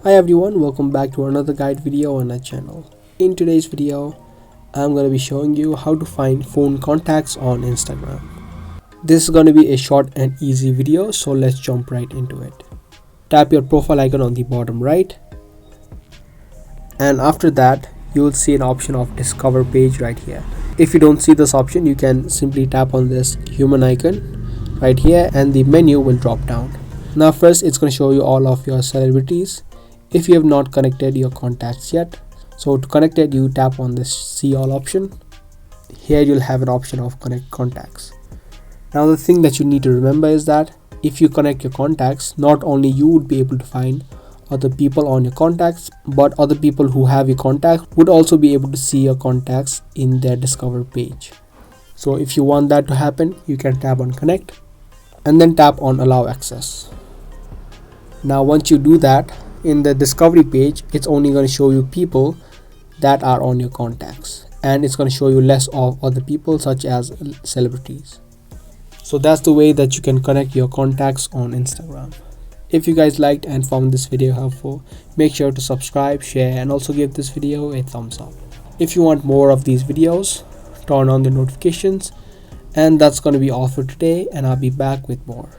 Hi everyone, welcome back to another guide video on our channel. In today's video, I'm going to be showing you how to find phone contacts on Instagram. This is going to be a short and easy video, so let's jump right into it. Tap your profile icon on the bottom right, and after that you will see an option of discover page right here. If you don't see this option, you can simply tap on this human icon right here and the menu will drop down. Now first it's going to show you all of your celebrities if you have not connected your contacts yet. So to connect it, you tap on this see all option. Here you'll have an option of connect contacts. Now the thing that you need to remember is that if you connect your contacts, not only you would be able to find other people on your contacts, but other people who have your contact would also be able to see your contacts in their discover page. So if you want that to happen, you can tap on connect and then tap on allow access. Now once you do that, in the discovery page, it's only going to show you people that are on your contacts, and it's going to show you less of other people such as celebrities. So that's the way that you can connect your contacts on Instagram. If you guys liked and found this video helpful, make sure to subscribe, share, and also give this video a thumbs up. If you want more of these videos, turn on the notifications. And that's going to be all for today, and I'll be back with more.